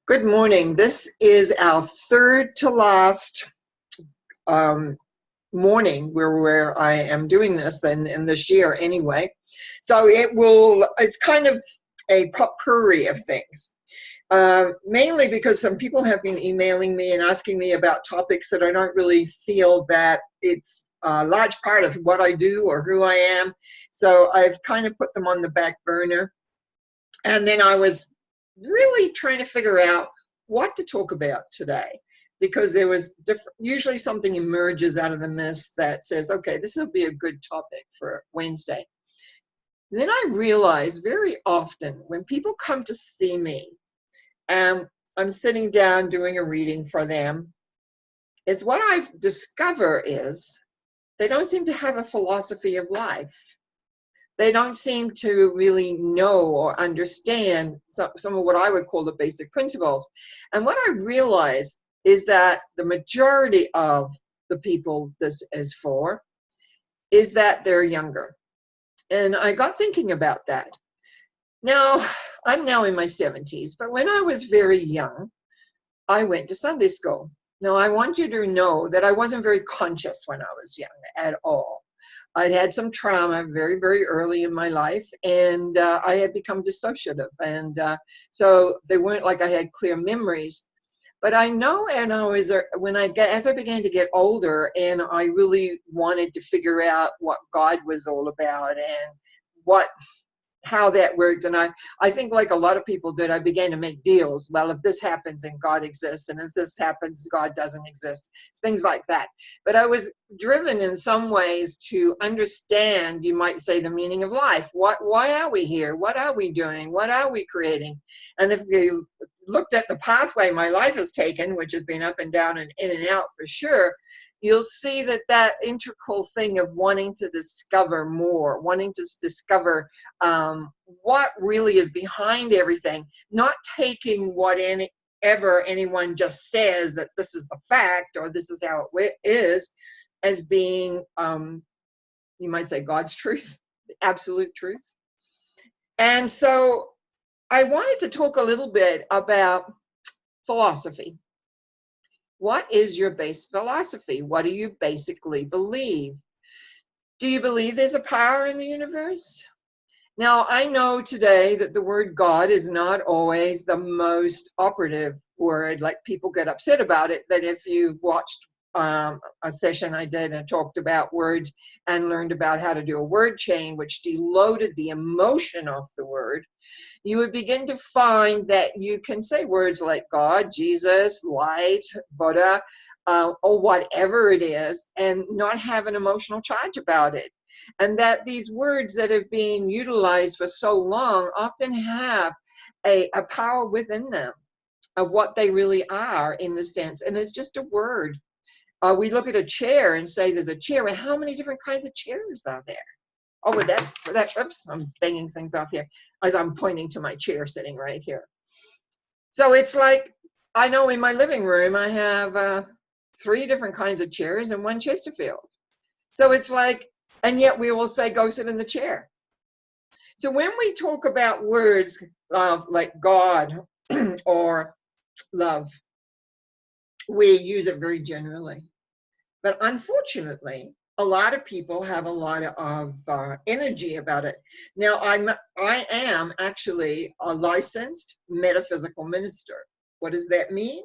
Good morning. This is our third to last morning where I am doing this in this year anyway. So it's kind of a potpourri of things. Mainly because some people have been emailing me and asking me about topics that I don't really feel that it's a large part of what I do or who I am. So I've kind of put them on the back burner. And then I was really trying to figure out what to talk about today, because there was usually something emerges out of the mist that says, okay, this will be a good topic for Wednesday. And then I realize very often when people come to see me and I'm sitting down doing a reading for them, is what I've discovered is they don't seem to have a philosophy of life. They don't seem to really know or understand some of what I would call the basic principles. And what I realize is that the majority of the people this is for is that they're younger. And I got thinking about that. Now, I'm now in my 70s, but when I was very young, I went to Sunday school. Now, I want you to know that I wasn't very conscious when I was young at all. I'd had some trauma very, very early in my life, and I had become dissociative. And so they weren't like I had clear memories. But I know, and as I began to get older, and I really wanted to figure out what God was all about and how that worked. And I think like a lot of people did, I began to make deals. Well, if this happens, then God exists. And if this happens, God doesn't exist. Things like that. But I was driven in some ways to understand, you might say, the meaning of life. Why are we here? What are we doing? What are we creating? And if you looked at the pathway my life has taken, which has been up and down and in and out for sure, you'll see that integral thing of wanting to discover more, wanting to discover what really is behind everything, not taking whatever anyone just says that this is the fact or this is how it is, as being, you might say, God's truth, the absolute truth. And so I wanted to talk a little bit about philosophy. What is your base philosophy? What do you basically believe? Do you believe there's a power in the universe? Now, I know today that the word God is not always the most operative word, like people get upset about it, but if you've watched a session I did and talked about words and learned about how to do a word chain, which deloaded the emotion of the word, you would begin to find that you can say words like God, Jesus, light, Buddha, or whatever it is, and not have an emotional charge about it. And that these words that have been utilized for so long often have a power within them of what they really are in the sense. And it's just a word. We look at a chair and say there's a chair, and how many different kinds of chairs are there? Oh, with that, oops, I'm banging things off here as I'm pointing to my chair sitting right here. So it's like, I know in my living room, I have 3 different kinds of chairs and 1 Chesterfield. So it's like, and yet we will say, go sit in the chair. So when we talk about words like God or love, we use it very generally. But unfortunately, a lot of people have a lot of energy about it. Now, I am actually a licensed metaphysical minister. What does that mean?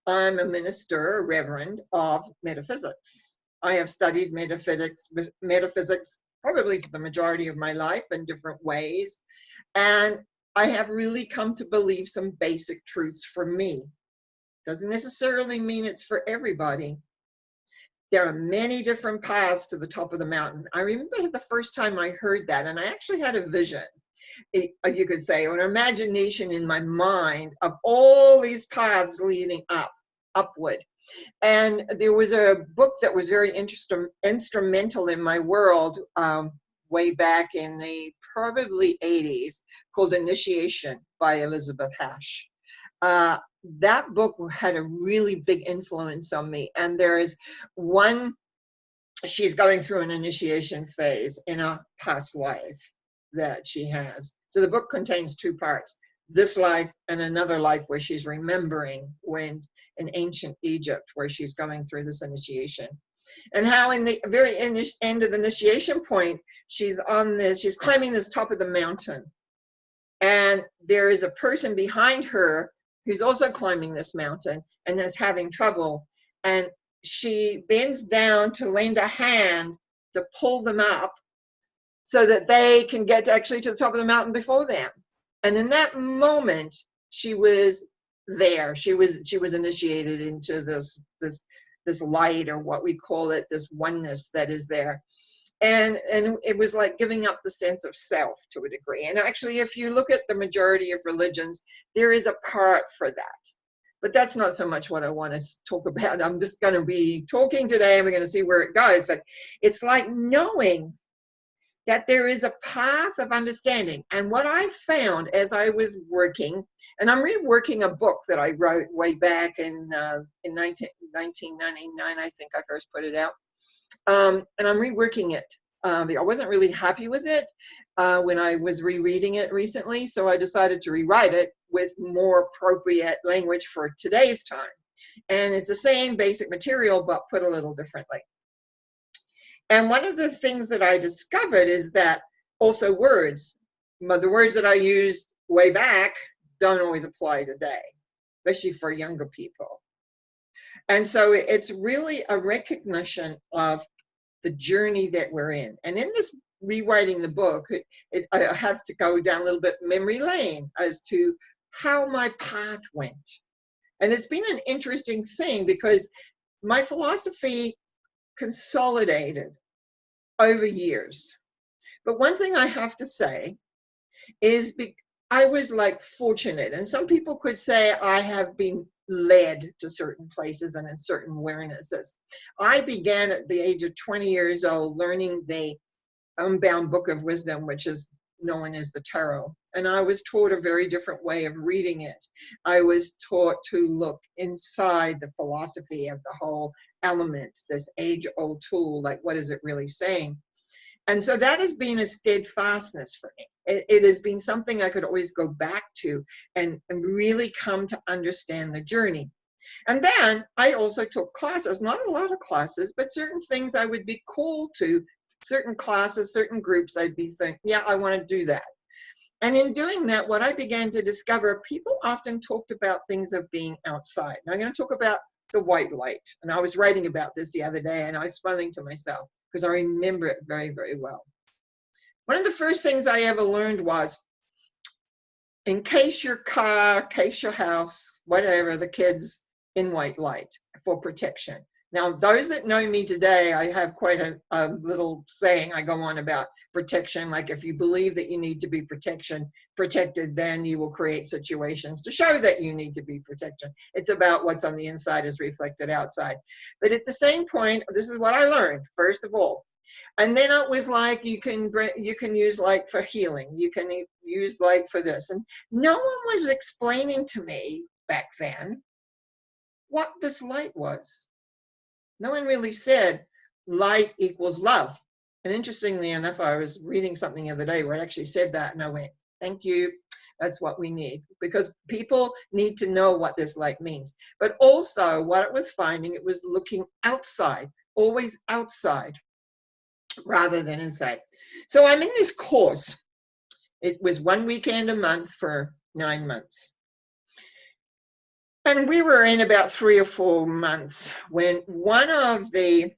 I'm a minister, a reverend of metaphysics. I have studied metaphysics probably for the majority of my life in different ways. And I have really come to believe some basic truths for me. Doesn't necessarily mean it's for everybody. There are many different paths to the top of the mountain. I remember the first time I heard that, and I actually had a vision, you could say, or an imagination in my mind of all these paths leading upward. And there was a book that was very instrumental in my world way back in the probably 80s called Initiation by Elizabeth Hash. That book had a really big influence on me. And there is one, she's going through an initiation phase in a past life that she has. So the book contains 2 parts. this life and another life where she's remembering when in ancient Egypt, where she's going through this initiation. And how in the very end of the initiation point, she's climbing this top of the mountain. And there is a person behind her who's also climbing this mountain and is having trouble. And she bends down to lend a hand to pull them up so that they can get actually to the top of the mountain before them. And in that moment, she was there. She was initiated into this light, or what we call it, this oneness that is there. And it was like giving up the sense of self to a degree. And actually, if you look at the majority of religions, there is a part for that. But that's not so much what I want to talk about. I'm just going to be talking today, and we're going to see where it goes. But it's like knowing that there is a path of understanding. And what I found as I was working, and I'm reworking a book that I wrote way back in 1999, I think I first put it out. And I'm reworking it. I wasn't really happy with it when I was rereading it recently, so I decided to rewrite it with more appropriate language for today's time. And it's the same basic material, but put a little differently. And one of the things that I discovered is that also words, the words that I used way back don't always apply today, especially for younger people. And so it's really a recognition of the journey that we're in. And in this rewriting the book, I have to go down a little bit memory lane as to how my path went. And it's been an interesting thing because my philosophy consolidated over years. But one thing I have to say is I was like fortunate, and some people could say I have been led to certain places and in certain awarenesses. I began at the age of 20 years old learning the Unbound Book of Wisdom, which is known as the Tarot. And I was taught a very different way of reading it. I was taught to look inside the philosophy of the whole element, this age-old tool, like what is it really saying? And so that has been a steadfastness for me. It has been something I could always go back to and really come to understand the journey. And then I also took classes, not a lot of classes, but certain things I would be called to, certain classes, certain groups, I'd be thinking, yeah, I want to do that. And in doing that, what I began to discover, people often talked about things of being outside. Now I'm going to talk about the white light. And I was writing about this the other day, and I was smiling to myself because I remember it very, very well. One of the first things I ever learned was, encase your car, encase your house, whatever, the kids in white light for protection. Now, those that know me today, I have quite a little saying I go on about protection. Like, if you believe that you need to be protected, then you will create situations to show that you need to be protected. It's about what's on the inside is reflected outside. But at the same point, this is what I learned, first of all. And then it was like, you can use light for healing. You can use light for this. And no one was explaining to me back then what this light was. No one really said light equals love. And interestingly enough, I was reading something the other day where it actually said that, and I went, thank you. That's what we need, because people need to know what this light means. But also what it was finding, it was looking outside, always outside rather than inside. So I'm in this course. It was 1 weekend a month for 9 months. And we were in about 3 or 4 months when one of the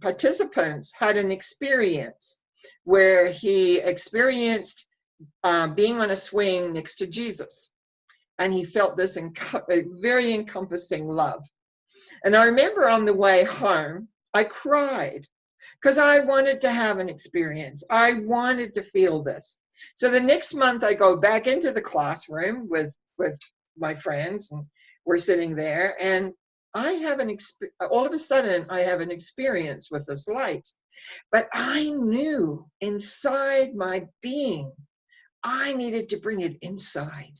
participants had an experience where he experienced being on a swing next to Jesus. And he felt this very encompassing love. And I remember on the way home, I cried because I wanted to have an experience. I wanted to feel this. So the next month I go back into the classroom with my friends, and we're sitting there, and I have all of a sudden I have an experience with this light. But I knew inside my being, I needed to bring it inside.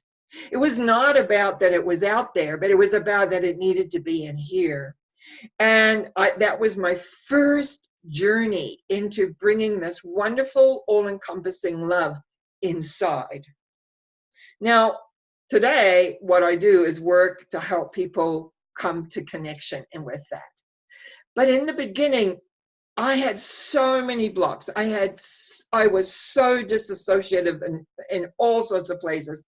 It was not about that it was out there, but it was about that it needed to be in here. And that was my first journey into bringing this wonderful, all-encompassing love inside. Now, today, what I do is work to help people come to connection and with that. But in the beginning, I had so many blocks. I was so disassociative in all sorts of places.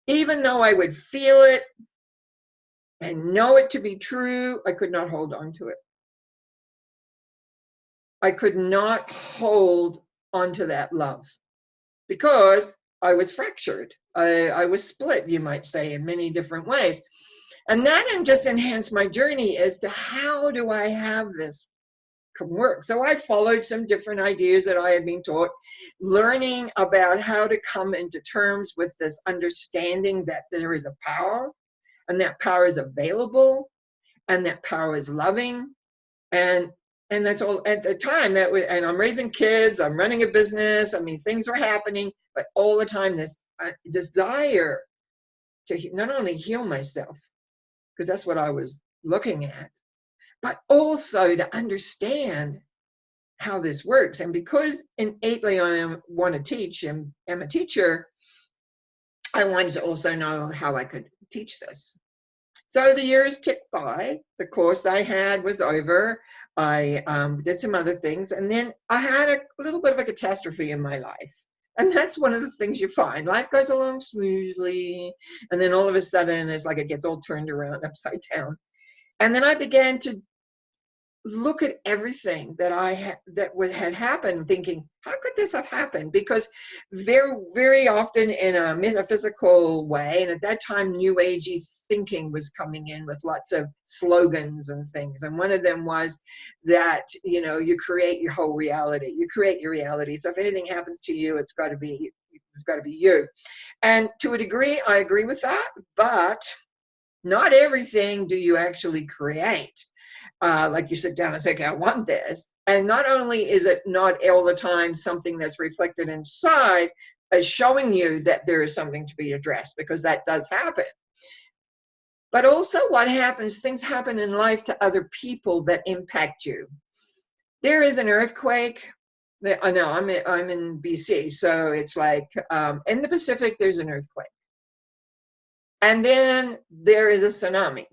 Even though I would feel it and know it to be true, I could not hold on to it. I could not hold onto that love because I was fractured. I was split, you might say, in many different ways. And that just enhanced my journey as to how do I have this work. So I followed some different ideas that I had been taught, learning about how to come into terms with this understanding that there is a power, and that power is available, and that power is loving. And that's all at the time that was, and I'm raising kids, I'm running a business. I mean, things were happening, but all the time, this desire to not only heal myself, because that's what I was looking at, but also to understand how this works. And because innately I want to teach and am a teacher, I wanted to also know how I could teach this. So the years ticked by. The course I had was over. I did some other things, and then I had a little bit of a catastrophe in my life. And that's one of the things you find. Life goes along smoothly, and then all of a sudden it's like it gets all turned around upside down. And then I began to look at everything that had happened, thinking, how could this have happened? Because very, very often in a metaphysical way, and at that time, New Agey thinking was coming in with lots of slogans and things. And one of them was that, you create your whole reality. You create your reality. So if anything happens to you, it's got to be you. And to a degree, I agree with that, but not everything do you actually create. Like you sit down and say, okay, I want this. And not only is it not all the time something that's reflected inside, as showing you that there is something to be addressed, because that does happen. But also what happens, things happen in life to other people that impact you. There is an earthquake. I know I'm in BC, so it's like in the Pacific, there's an earthquake. And then there is a tsunami.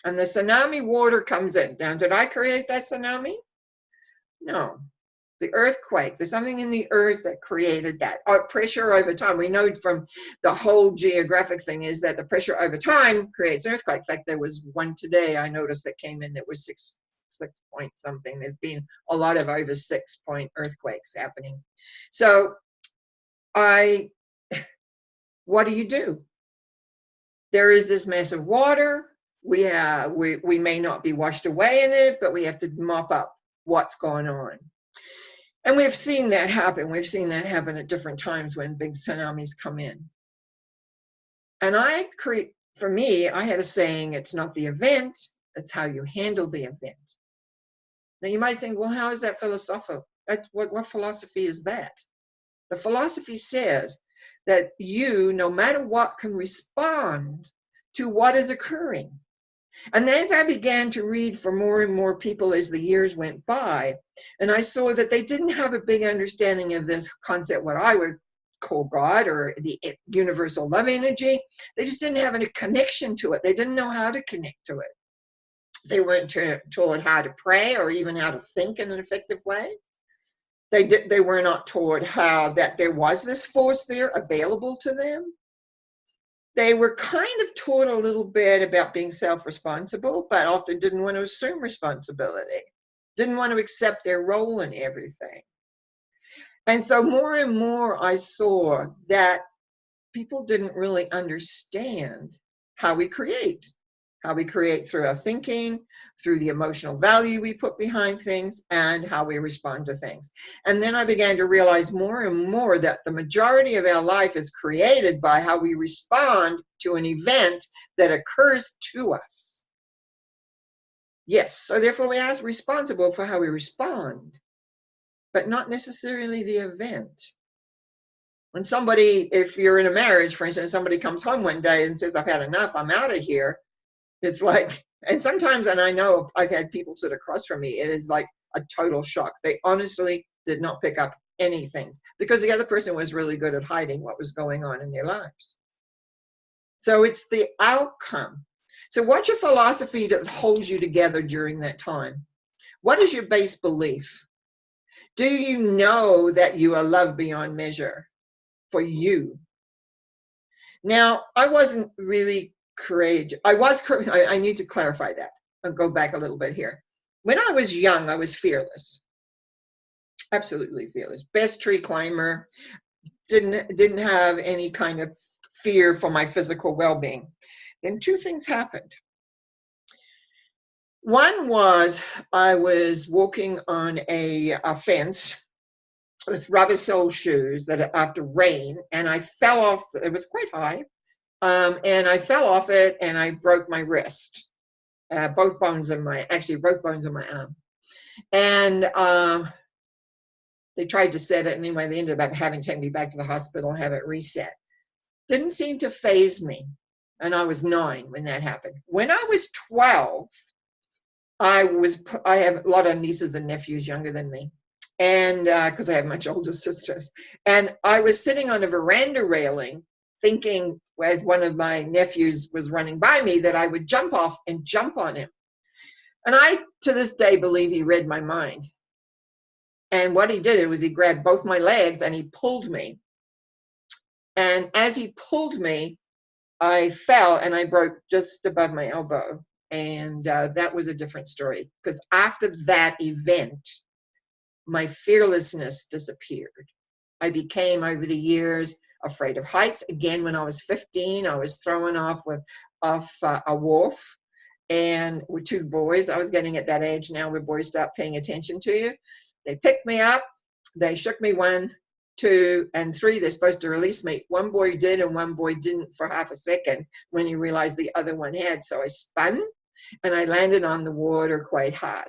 And the tsunami water comes in. Now, did I create that tsunami? No. The earthquake, there's something in the earth that created that. Pressure over time. We know from the whole geographic thing is that the pressure over time creates an earthquake. In fact, there was one today I noticed that came in that was six point something. There's been a lot of over 6-point earthquakes happening. So what do? There is this mass of water. We may not be washed away in it, but we have to mop up what's going on. And we've seen that happen. We've seen that happen at different times when big tsunamis come in. And for me, I had a saying, it's not the event, it's how you handle the event. Now you might think, well, how is that philosophical? What philosophy is that? The philosophy says that you, no matter what, can respond to what is occurring. And as I began to read for more and more people as the years went by, and I saw that they didn't have a big understanding of this concept, what I would call God or the universal love energy, they just didn't have any connection to it. They didn't know how to connect to it. They weren't taught how to pray or even how to think in an effective way. They were not taught how that there was this force there available to them. They were kind of taught a little bit about being self-responsible, but often didn't want to assume responsibility, didn't want to accept their role in everything. And so more and more I saw that people didn't really understand how we create through our thinking, through the emotional value we put behind things, and how we respond to things. And then I began to realize more and more that the majority of our life is created by how we respond to an event that occurs to us. Yes, so therefore we are responsible for how we respond, but not necessarily the event. When if you're in a marriage, for instance, somebody comes home one day and says, I've had enough, I'm out of here. It's like, and sometimes, and I know I've had people sit across from me, it is like a total shock. They honestly did not pick up anything because the other person was really good at hiding what was going on in their lives. So it's the outcome. So what's your philosophy that holds you together during that time? What is your base belief? Do you know that you are loved beyond measure for you? Now, I wasn't really courageous. I need to clarify that. I'll go back a little bit here. When I was young, I was fearless, absolutely fearless. Best tree climber, didn't have any kind of fear for my physical well-being. Then two things happened. One was I was walking on a fence with rubber sole shoes that after rain, and I fell off. It was quite high, and I fell off it, and I broke my wrist, both bones in my arm, and they tried to set it anyway. They ended up having to take me back to the hospital and have it reset. Didn't seem to faze me, and I was 9 when that happened. When I was 12, I have a lot of nieces and nephews younger than me, and because I have much older sisters, and I was sitting on a veranda railing thinking, as one of my nephews was running by me, that I would jump off and jump on him. And I, to this day, believe he read my mind. And what he did was he grabbed both my legs and he pulled me. And as he pulled me, I fell and I broke just above my elbow. And that was a different story, because after that event, my fearlessness disappeared. I became, over the years, afraid of heights. Again, when I was 15, I was thrown off a wharf, and with 2 boys. I was getting at that age now where boys start paying attention to you. They picked me up. They shook me 1, 2, and 3. They're supposed to release me. One boy did, and one boy didn't for half a second when he realized the other one had. So I spun, and I landed on the water quite hard.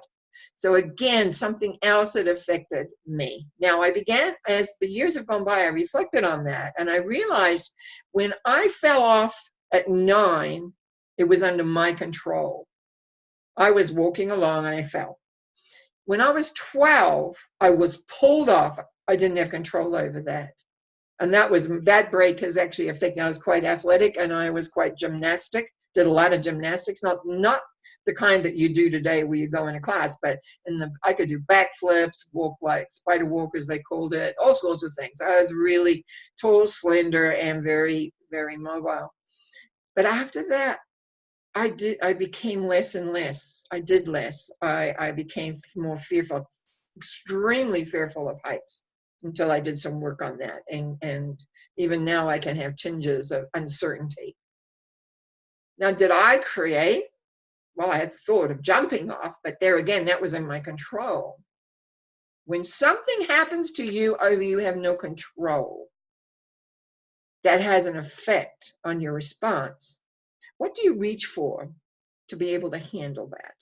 So again, something else that affected me. Now I began, as the years have gone by, I reflected on that, and I realized when I fell off at 9, it was under my control. I was walking along and I fell. When I was 12, I was pulled off. I didn't have control over that. And that break has actually affected, I was quite athletic and I was quite gymnastic, did a lot of gymnastics, not the kind that you do today where you go in a class, but I could do backflips, walk like spider walk as they called it, all sorts of things. I was really tall, slender, and very, very mobile. But after that, I became less and less. I did less. I became more fearful, extremely fearful of heights, until I did some work on that. And even now I can have tinges of uncertainty. Now, did I create? Well, I had thought of jumping off, but there again, that was in my control. When something happens to you over you have no control, that has an effect on your response. What do you reach for to be able to handle that?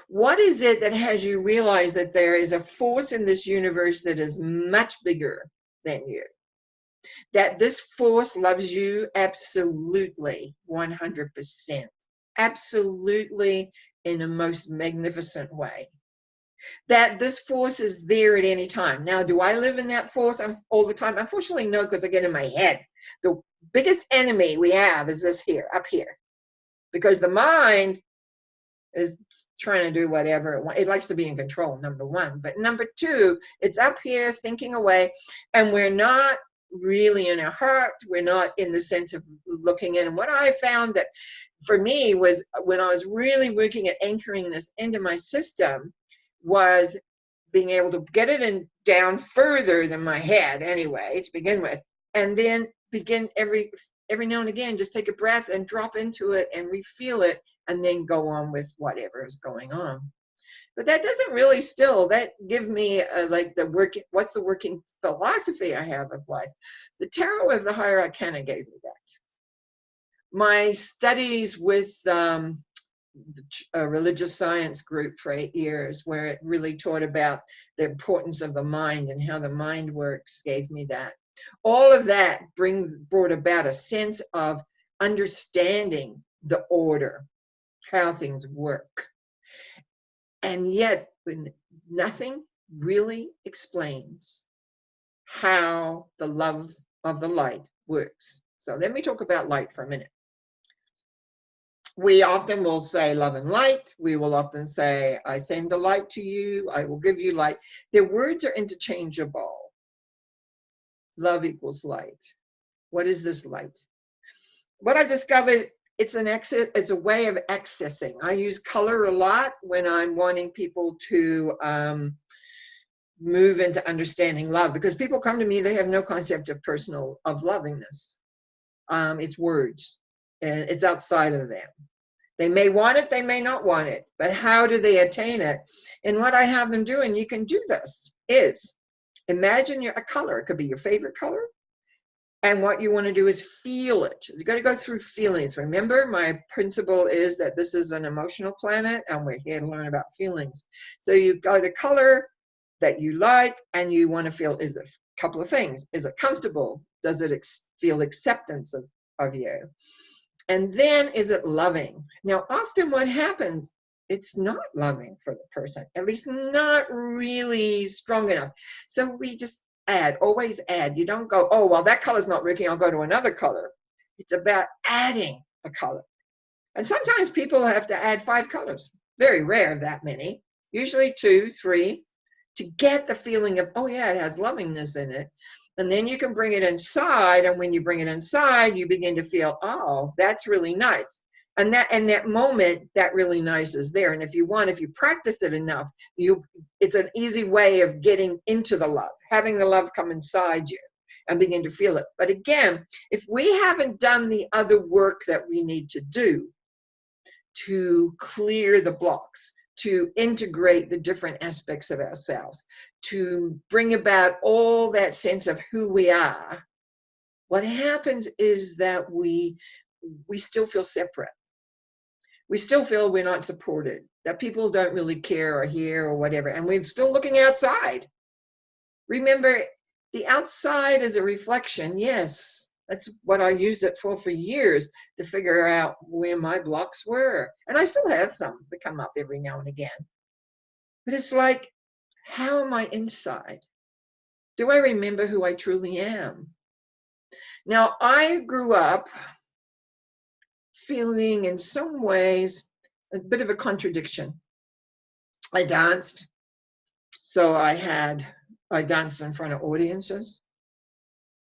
What is it that has you realize that there is a force in this universe that is much bigger than you? That this force loves you absolutely, 100%. Absolutely, in a most magnificent way. That this force is there at any time. Now, do I live in that force all the time? Unfortunately, no, because I get in my head. The biggest enemy we have is this here, up here. Because the mind is trying to do whatever it wants. It likes to be in control, number 1. But number 2, it's up here thinking away, and we're not really in our heart. We're not in the sense of looking in. And what I found that for me was when I was really working at anchoring this into my system was being able to get it in down further than my head anyway to begin with, and then begin every now and again, just take a breath and drop into it and refeel it, and then go on with whatever is going on. But that doesn't really that give me like what's the working philosophy I have of life. The Tarot of the Higher Arcana gave me that. My studies with a religious science group for 8 years, where it really taught about the importance of the mind and how the mind works, gave me that. All of that brought about a sense of understanding the order, how things work. And yet, when nothing really explains how the love of the light works. So let me talk about light for a minute. We often will say love and light. We will often say, I send the light to you. I will give you light. Their words are interchangeable. Love equals light. What is this light? What I discovered, it's a way of accessing. I use color a lot when I'm wanting people to move into understanding love, because people come to me, they have no concept of lovingness. It's words, and it's outside of them. They may want it, they may not want it, but how do they attain it? And what I have them do, and you can do this, is imagine a color. It could be your favorite color. And what you want to do is feel it. You've got to go through feelings. Remember, my principle is that this is an emotional planet, and we're here to learn about feelings. So you've got a color that you like, and you want to feel, is it a couple of things? Is it comfortable? Does it feel acceptance of you? And then, is it loving? Now, often what happens, it's not loving for the person, at least not really strong enough. So we just add, always add. You don't go, oh, well, that color's not working, I'll go to another color. It's about adding a color. And sometimes people have to add 5 colors. Very rare, that many. Usually 2, 3, to get the feeling of, oh yeah, it has lovingness in it. And then you can bring it inside, and when you bring it inside, you begin to feel, oh, that's really nice. And that moment, that really nice is there. And if you practice it enough, it's an easy way of getting into the love, having the love come inside you and begin to feel it. But again, if we haven't done the other work that we need to do to clear the blocks, to integrate the different aspects of ourselves, to bring about all that sense of who we are, what happens is that we still feel separate. We still feel we're not supported, that people don't really care or hear or whatever, and we're still looking outside. Remember, the outside is a reflection, yes. That's what I used it for years, to figure out where my blocks were. And I still have some that come up every now and again. But it's like, how am I inside? Do I remember who I truly am? Now, I grew up feeling in some ways a bit of a contradiction. I danced, so I danced in front of audiences.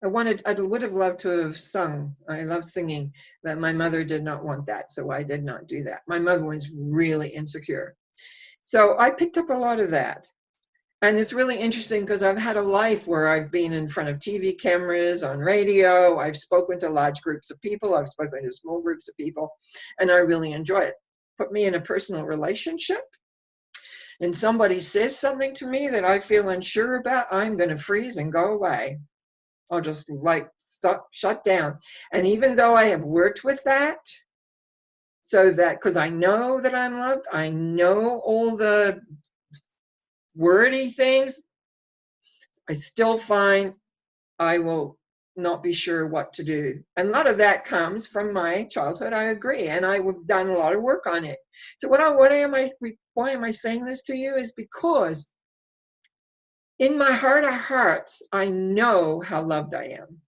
I would have loved to have sung. I love singing, but my mother did not want that, so I did not do that. My mother was really insecure. So I picked up a lot of that. And it's really interesting because I've had a life where I've been in front of TV cameras, on radio, I've spoken to large groups of people, I've spoken to small groups of people, and I really enjoy it. Put me in a personal relationship, and somebody says something to me that I feel unsure about, I'm going to freeze and go away. I'll just shut down. And even though I have worked with that, so that, because I know that I'm loved, I know all the wordy things, I still find I will not be sure what to do. And a lot of that comes from my childhood, I agree. And I've done a lot of work on it. So why am I saying this to you is because in my heart of hearts, I know how loved I am.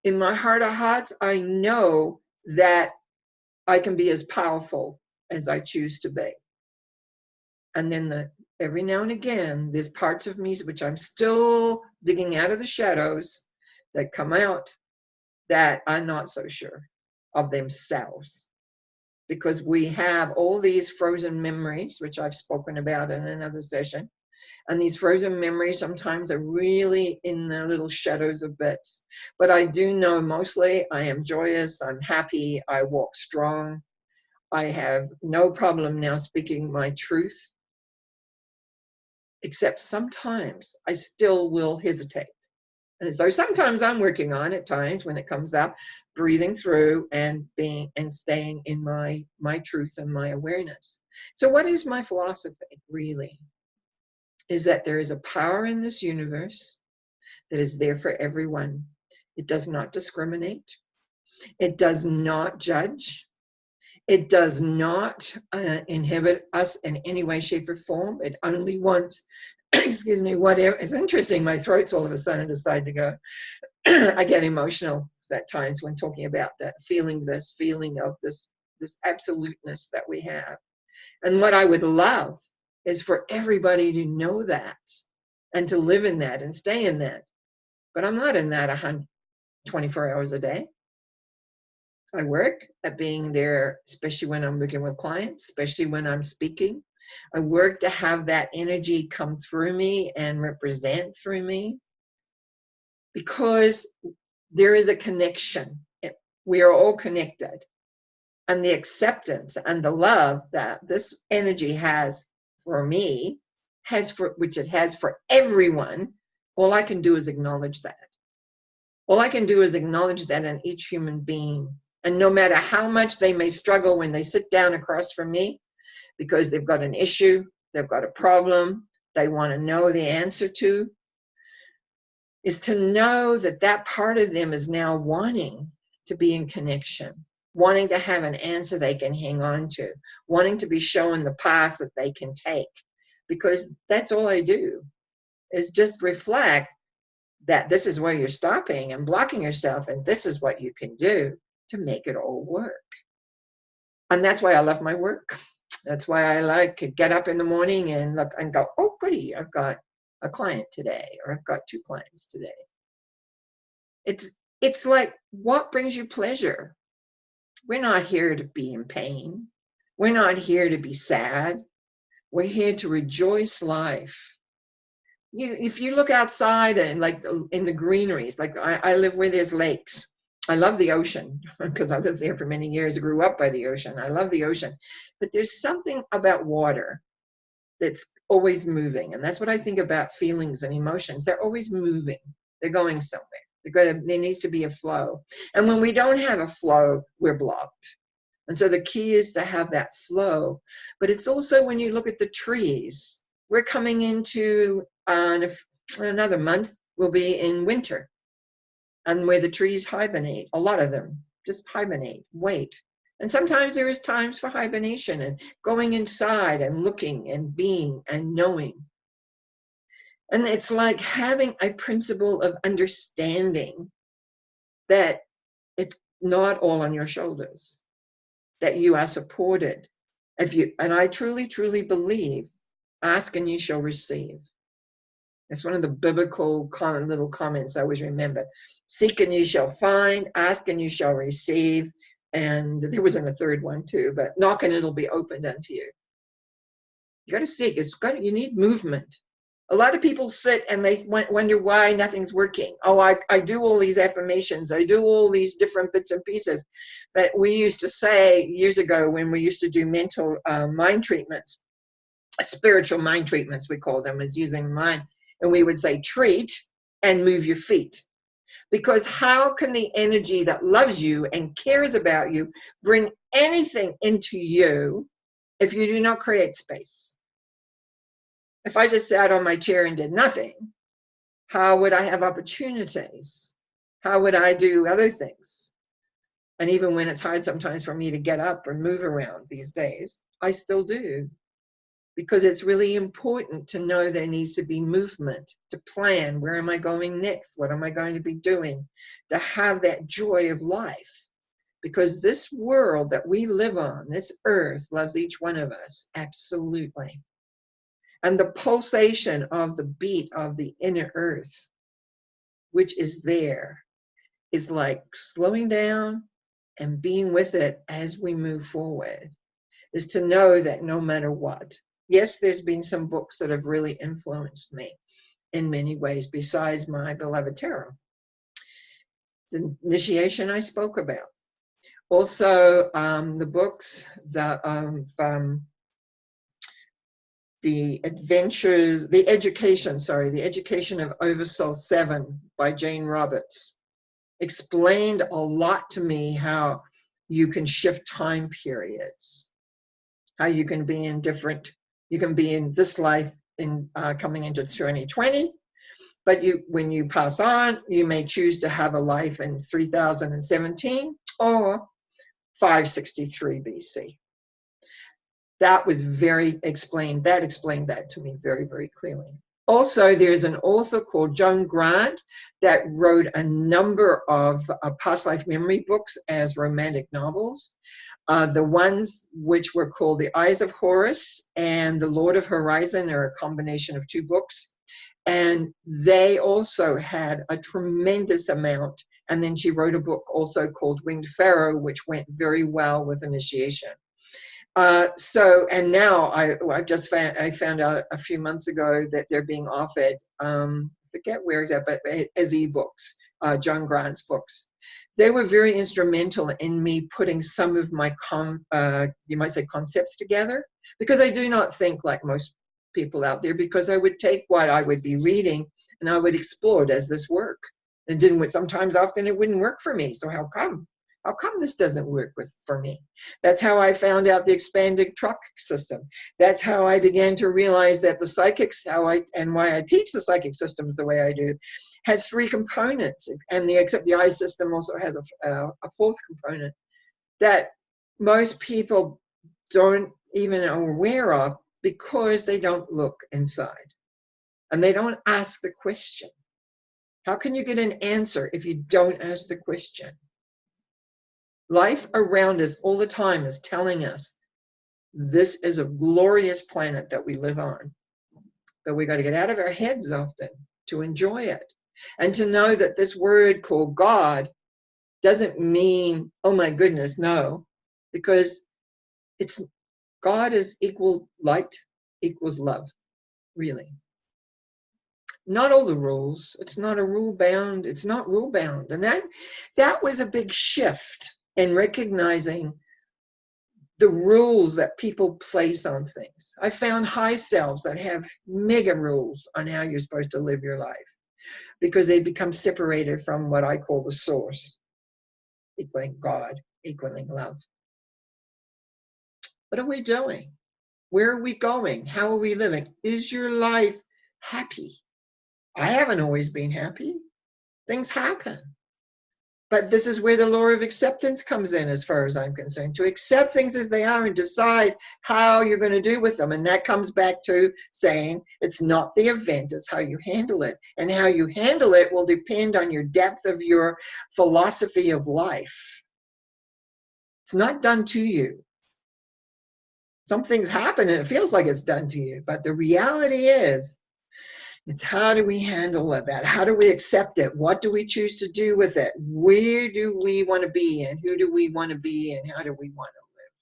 In my heart of hearts, I know that I can be as powerful as I choose to be. And then every now and again, there's parts of me which I'm still digging out of the shadows that come out that are not so sure of themselves. Because we have all these frozen memories, which I've spoken about in another session. And these frozen memories sometimes are really in the little shadows of bits. But I do know mostly I am joyous, I'm happy, I walk strong. I have no problem now speaking my truth. Except sometimes I still will hesitate. And so sometimes I'm working on at times when it comes up, breathing through and staying in my truth and my awareness. So what is my philosophy really? Is that there is a power in this universe that is there for everyone. It does not discriminate. It does not judge. It does not inhibit us in any way, shape, or form. It only wants, excuse me, whatever. It's interesting, my throat's all of a sudden decided to go. I get emotional at times when talking about that, feeling of this this absoluteness that we have. And what I would love is for everybody to know that and to live in that and stay in that. But I'm not in that 24 hours a day. I work at being there, especially when I'm working with clients, especially when I'm speaking. I work to have that energy come through me and represent through me, because there is a connection. We are all connected. And the acceptance and the love that this energy has for me, which it has for everyone, all I can do is acknowledge that. All I can do is acknowledge that in each human being. And no matter how much they may struggle when they sit down across from me, because they've got an issue, they've got a problem, they want to know the answer to, is to know that that part of them is now wanting to be in connection, wanting to have an answer they can hang on to, wanting to be shown the path that they can take. Because that's all I do, is just reflect that this is where you're stopping and blocking yourself, and this is what you can do to make it all work. And that's why I love my work. That's why I like to get up in the morning and look and go, oh, goody, I've got a client today, or I've got 2 clients today. It's like, what brings you pleasure? We're not here to be in pain. We're not here to be sad. We're here to rejoice life. If you look outside and like in the greeneries, like I live where there's lakes. I love the ocean because I lived there for many years. I grew up by the ocean. I love the ocean. But there's something about water that's always moving. And that's what I think about feelings and emotions. They're always moving. They're going somewhere. There needs to be a flow. And when we don't have a flow, we're blocked. And so the key is to have that flow. But it's also when you look at the trees, we're coming into another month, we'll be in winter. And where the trees hibernate, a lot of them just hibernate, wait. And sometimes there is times for hibernation and going inside and looking and being and knowing. And it's like having a principle of understanding that it's not all on your shoulders, that you are supported. And I truly, truly believe, ask and you shall receive. That's one of the biblical little comments I always remember. Seek and you shall find, ask and you shall receive. And there was a third one too, but knock and it'll be opened unto you. You got to seek. You need movement. A lot of people sit and they wonder why nothing's working. Oh, I do all these affirmations. I do all these different bits and pieces. But we used to say years ago when we used to do mental mind treatments, spiritual mind treatments, we call them, as using mind. And we would say, treat and move your feet. Because how can the energy that loves you and cares about you bring anything into you if you do not create space? If I just sat on my chair and did nothing, how would I have opportunities? How would I do other things? And even when it's hard sometimes for me to get up and move around these days, I still do. Because it's really important to know there needs to be movement, to plan, where am I going next? What am I going to be doing? To have that joy of life. Because this world that we live on, this earth, loves each one of us, absolutely. And the pulsation of the beat of the inner earth, which is there, is like slowing down and being with it as we move forward, is to know that no matter what. Yes, there's been some books that have really influenced me in many ways, besides my beloved tarot. The initiation I spoke about. Also, the books that the education of Oversoul 7 by Jane Roberts explained a lot to me how you can shift time periods, how you can be in this life in coming into 2020, but when you pass on, you may choose to have a life in 3017 or 563 BC. That was explained that to me very, very clearly. Also, there's an author called Joan Grant that wrote a number of past life memory books as romantic novels. The ones which were called The Eyes of Horus and The Lord of Horizon are a combination of two books. And they also had a tremendous amount. And then she wrote a book also called Winged Pharaoh, which went very well with initiation. And now I found out a few months ago that they're being offered, forget where exactly, but as ebooks, John Grant's books. They were very instrumental in me putting some of my, you might say, concepts together, because I do not think like most people out there, because I would take what I would be reading and I would explore it as this work. It didn't, sometimes often it wouldn't work for me. So how come? How come this doesn't work for me? That's how I found out the expanded truck system. That's how I began to realize that the psychics, why I teach the psychic systems the way I do, has three components. And except the eye system also has a fourth component that most people don't even are aware of, because they don't look inside and they don't ask the question. How can you get an answer if you don't ask the question? Life around us all the time is telling us this is a glorious planet that we live on, but we got to get out of our heads often to enjoy it, and to know that this word called God doesn't mean, oh my goodness, no, because it's God is equal light equals love, really. Not all the rules. It's not rule bound. And that was a big shift in recognizing the rules that people place on things. I found high selves that have mega rules on how you're supposed to live your life, because they become separated from what I call the source, equaling God, equaling love. What are we doing? Where are we going? How are we living? Is your life happy? I haven't always been happy. Things happen. But this is where the law of acceptance comes in, as far as I'm concerned, to accept things as they are and decide how you're going to do with them. And that comes back to saying it's not the event, it's how you handle it. And how you handle it will depend on your depth of your philosophy of life. It's not done to you. Some things happen and it feels like it's done to you, but the reality is, it's how do we handle that? How do we accept it? What do we choose to do with it? Where do we want to be, and who do we want to be, and how do we want to live?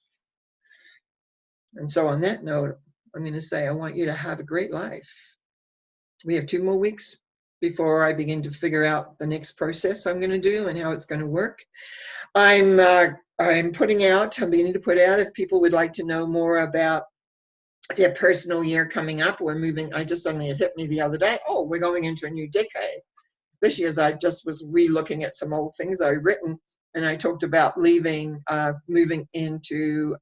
And so on that note, I'm going to say I want you to have a great life. We have 2 more weeks before I begin to figure out the next process I'm going to do and how it's going to work. I'm beginning to put out, if people would like to know more about their personal year coming up. Suddenly it hit me the other day, oh, we're going into a new decade. Especially as I just was re-looking at some old things I'd written, and I talked about moving into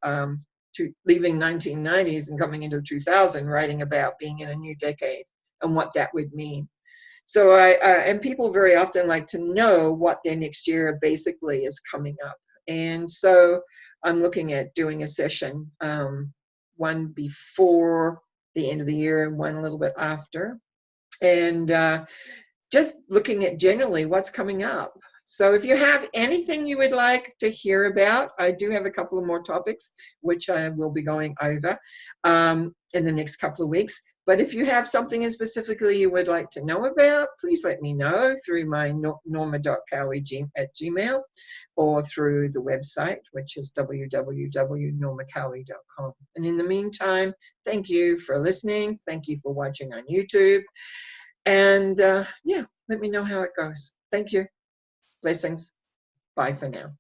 leaving 1990s and coming into 2000, writing about being in a new decade and what that would mean. So and people very often like to know what their next year basically is coming up. And so I'm looking at doing a session, one before the end of the year and one a little bit after. And just looking at generally what's coming up. So if you have anything you would like to hear about, I do have a couple of more topics, which I will be going over in the next couple of weeks. But if you have something specifically you would like to know about, please let me know through my norma.cowie@gmail, or through the website, which is www.normacowie.com. And in the meantime, thank you for listening. Thank you for watching on YouTube. And yeah, let me know how it goes. Thank you. Blessings. Bye for now.